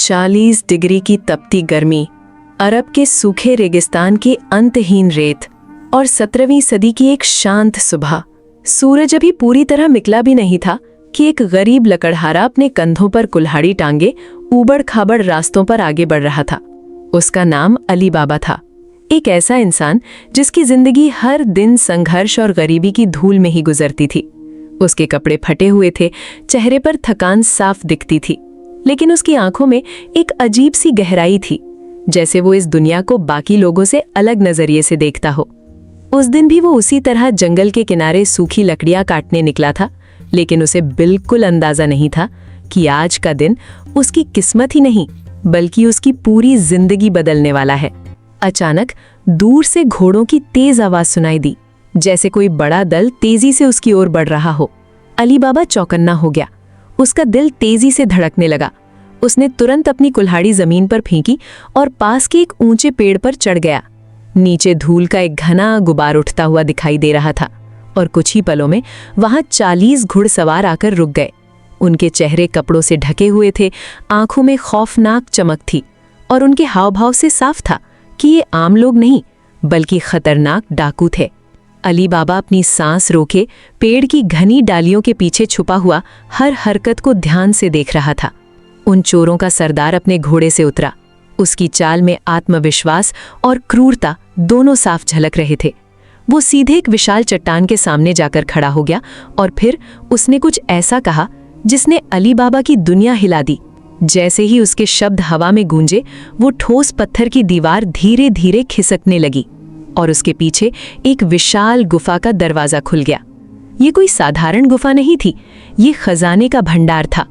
40 degree की तपती गर्मी, अरब के सूखे रेगिस्तान की अंतहीन रेत और 17वीं सदी की एक शांत सुबह। सूरज अभी पूरी तरह निकला भी नहीं था कि एक गरीब लकड़हारा अपने कंधों पर कुल्हाड़ी टांगे ऊबड़ खाबड़ रास्तों पर आगे बढ़ रहा था। उसका नाम अली बाबा था, एक ऐसा इंसान जिसकी जिंदगी हर दिन संघर्ष और गरीबी की धूल में ही गुजरती थी। उसके कपड़े फटे हुए थे, चेहरे पर थकान साफ दिखती थी, लेकिन उसकी आंखों में एक अजीब सी गहराई थी, जैसे वो इस दुनिया को बाकी लोगों से अलग नजरिए से देखता हो। उस दिन भी वो उसी तरह जंगल के किनारे सूखी लकड़ियां काटने निकला था, लेकिन उसे बिल्कुल अंदाजा नहीं था कि आज का दिन उसकी किस्मत ही नहीं बल्कि उसकी पूरी जिंदगी बदलने वाला है। अचानक दूर से घोड़ों की तेज आवाज सुनाई दी, जैसे कोई बड़ा दल तेजी से उसकी ओर बढ़ रहा हो। अली बाबा चौकन्ना हो गया, उसका दिल तेजी से धड़कने लगा। उसने तुरंत अपनी कुल्हाड़ी जमीन पर फेंकी और पास के एक ऊंचे पेड़ पर चढ़ गया। नीचे धूल का एक घना गुबार उठता हुआ दिखाई दे रहा था और कुछ ही पलों में वहां 40 घुड़सवार आकर रुक गए। उनके चेहरे कपड़ों से ढके हुए थे, आंखों में खौफनाक चमक थी और उनके हाव भाव से साफ था कि ये आम लोग नहीं बल्कि खतरनाक डाकू थे। अली बाबा अपनी सांस रोके पेड़ की घनी डालियों के पीछे छुपा हुआ हर हरकत को ध्यान से देख रहा था। उन चोरों का सरदार अपने घोड़े से उतरा। उसकी चाल में आत्मविश्वास और क्रूरता दोनों साफ झलक रहे थे। वो सीधे एक विशाल चट्टान के सामने जाकर खड़ा हो गया और फिर उसने कुछ ऐसा कहा जिसने अली बाबा की दुनिया हिला दी। जैसे ही उसके शब्द हवा में गूंजे, वो ठोस पत्थर की दीवार धीरे धीरे खिसकने लगी और उसके पीछे एक विशाल गुफा का दरवाजा खुल गया। ये कोई साधारण गुफा नहीं थी, ये खजाने का भंडार था।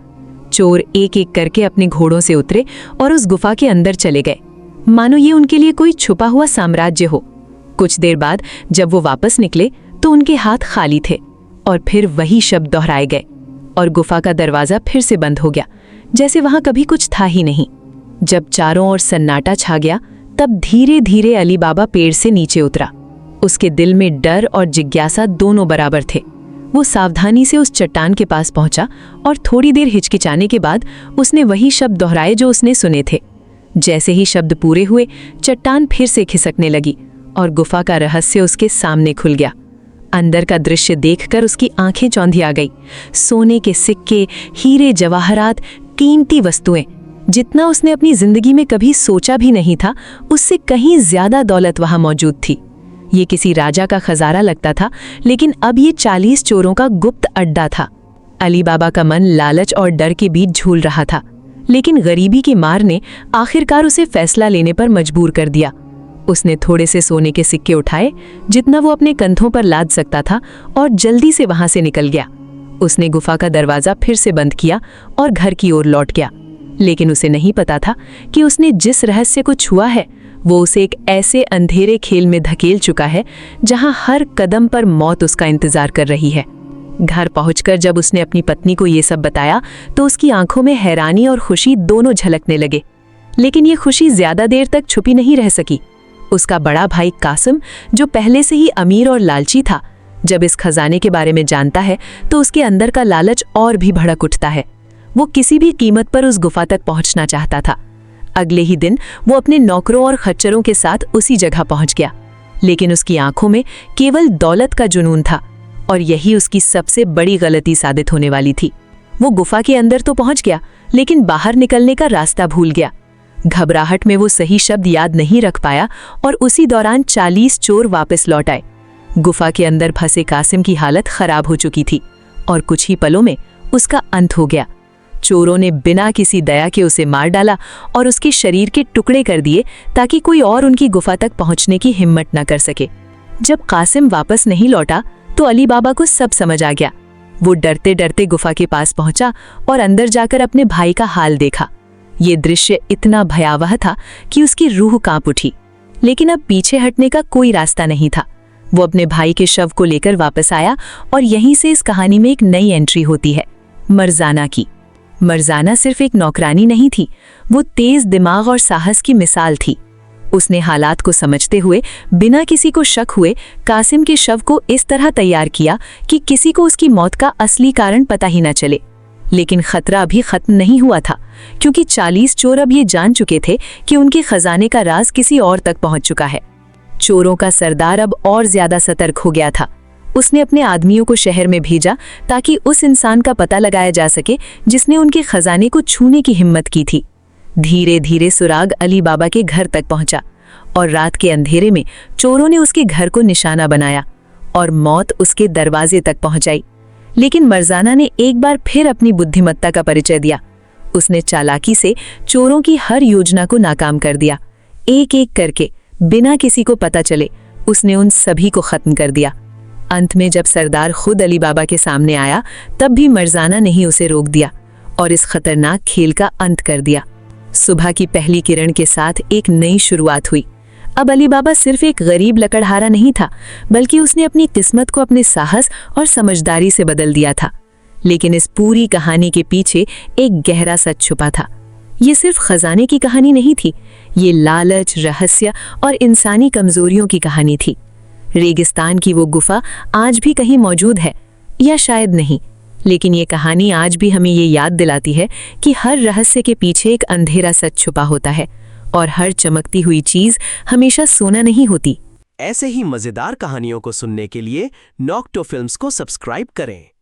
चोर एक एक करके अपने घोड़ों से उतरे और उस गुफा के अंदर चले गए, मानो ये उनके लिए कोई छुपा हुआ साम्राज्य हो। कुछ देर बाद जब वो वापस निकले तो उनके हाथ खाली थे और फिर वही शब्द दोहराए गए और गुफा का दरवाजा फिर से बंद हो गया, जैसे वहां कभी कुछ था ही नहीं। जब चारों ओर सन्नाटा छा गया, तब धीरे धीरे अली बाबा पेड़ से नीचे उतरा। उसके दिल में डर और जिज्ञासा दोनों बराबर थे। वो सावधानी से उस चट्टान के पास पहुंचा और थोड़ी देर हिचकिचाने के बाद उसने वही शब्द दोहराए जो उसने सुने थे। जैसे ही शब्द पूरे हुए, चट्टान फिर से खिसकने लगी और गुफा का रहस्य उसके सामने खुल गया। अंदर का दृश्य देखकर उसकी आंखें चौंधी आ गई। सोने के सिक्के, हीरे जवाहरात, कीमती वस्तुएं, जितना उसने अपनी जिंदगी में कभी सोचा भी नहीं था, उससे कहीं ज्यादा दौलत वहां मौजूद थी। ये किसी राजा का खजाना लगता था, लेकिन अब ये 40 चोरों का गुप्त अड्डा था। अली बाबा का मन लालच और डर के बीच झूल रहा था, लेकिन गरीबी की मार ने आखिरकार उसे फैसला लेने पर मजबूर कर दिया। उसने थोड़े से सोने के सिक्के उठाए, जितना वो अपने कंधों पर लाद सकता था, और जल्दी से वहां से निकल गया। उसने गुफा का दरवाजा फिर से बंद किया और घर की ओर लौट गया, लेकिन उसे नहीं पता था कि उसने जिस रहस्य को छुआ है वो उसे एक ऐसे अंधेरे खेल में धकेल चुका है जहां हर कदम पर मौत उसका इंतजार कर रही है। घर पहुंचकर जब उसने अपनी पत्नी को ये सब बताया तो उसकी आंखों में हैरानी और खुशी दोनों झलकने लगे, लेकिन ये खुशी ज्यादा देर तक छुपी नहीं रह सकी। उसका बड़ा भाई कासिम, जो पहले से ही अमीर और लालची था, जब इस खजाने के बारे में जानता है तो उसके अंदर का लालच और भी भड़क उठता है। वो किसी भी कीमत पर उस गुफा तक पहुंचना चाहता था। अगले ही दिन वो अपने नौकरों और खच्चरों के साथ उसी जगह पहुंच गया, लेकिन उसकी आंखों में केवल दौलत का जुनून था और यही उसकी सबसे बड़ी गलती साबित होने वाली थी। वो गुफा के अंदर तो पहुंच गया, लेकिन बाहर निकलने का रास्ता भूल गया। घबराहट में वो सही शब्द याद नहीं रख पाया और उसी दौरान 40 चोर वापस लौट आए। गुफा के अंदर फंसे कासिम की हालत खराब हो चुकी थी और कुछ ही पलों में उसका अंत हो गया। चोरों ने बिना किसी दया के उसे मार डाला और उसके शरीर के टुकड़े कर दिए ताकि कोई और उनकी गुफा तक पहुंचने की हिम्मत न कर सके। जब कासिम वापस नहीं लौटा तो अली बाबा को सब समझ आ गया। वो डरते डरते गुफा के पास पहुंचा और अंदर जाकर अपने भाई का हाल देखा। ये दृश्य इतना भयावह था कि उसकी रूह कांप उठी, लेकिन अब पीछे हटने का कोई रास्ता नहीं था। वो अपने भाई के शव को लेकर वापस आया और यहीं से इस कहानी में एक नई एंट्री होती है, मरजाना की। मरजाना सिर्फ एक नौकरानी नहीं थी, वो तेज दिमाग और साहस की मिसाल थी। उसने हालात को समझते हुए बिना किसी को शक हुए कासिम के शव को इस तरह तैयार किया कि किसी को उसकी मौत का असली कारण पता ही न चले। लेकिन खतरा अभी खत्म नहीं हुआ था, क्योंकि 40 चोर अब ये जान चुके थे कि उनके खजाने का राज किसी और तक पहुंच चुका है। चोरों का सरदार अब और ज्यादा सतर्क हो गया था। उसने अपने आदमियों को शहर में भेजा ताकि उस इंसान का पता लगाया जा सके जिसने उनके खजाने को छूने की हिम्मत की थी। धीरे धीरे सुराग अली बाबा के घर तक पहुंचा और रात के अंधेरे में चोरों ने उसके घर को निशाना बनाया और मौत उसके दरवाजे तक पहुंचाई। लेकिन मर्जाना ने एक बार फिर अपनी बुद्धिमत्ता का परिचय दिया। उसने चालाकी से चोरों की हर योजना को नाकाम कर दिया। एक एक करके, बिना किसी को पता चले, उसने उन सभी को खत्म कर दिया। अंत में जब सरदार खुद अली बाबा के सामने आया, तब भी मर्जाना ने ही उसे रोक दिया और इस खतरनाक खेल का अंत कर दिया। सुबह की पहली किरण के साथ एक नई शुरुआत हुई। अब अली बाबा सिर्फ एक गरीब लकड़हारा नहीं था, बल्कि उसने अपनी किस्मत को अपने साहस और समझदारी से बदल दिया था। लेकिन इस पूरी कहानी के पीछे एक गहरा सच छुपा था। ये सिर्फ खजाने की कहानी नहीं थी, ये लालच, रहस्य और इंसानी कमजोरियों की कहानी थी। रेगिस्तान की वो गुफा आज भी कहीं मौजूद है, या शायद नहीं, लेकिन ये कहानी आज भी हमें ये याद दिलाती है कि हर रहस्य के पीछे एक अंधेरा सच छुपा होता है और हर चमकती हुई चीज हमेशा सोना नहीं होती। ऐसे ही मजेदार कहानियों को सुनने के लिए नॉक्टो फिल्म्स को सब्सक्राइब करें।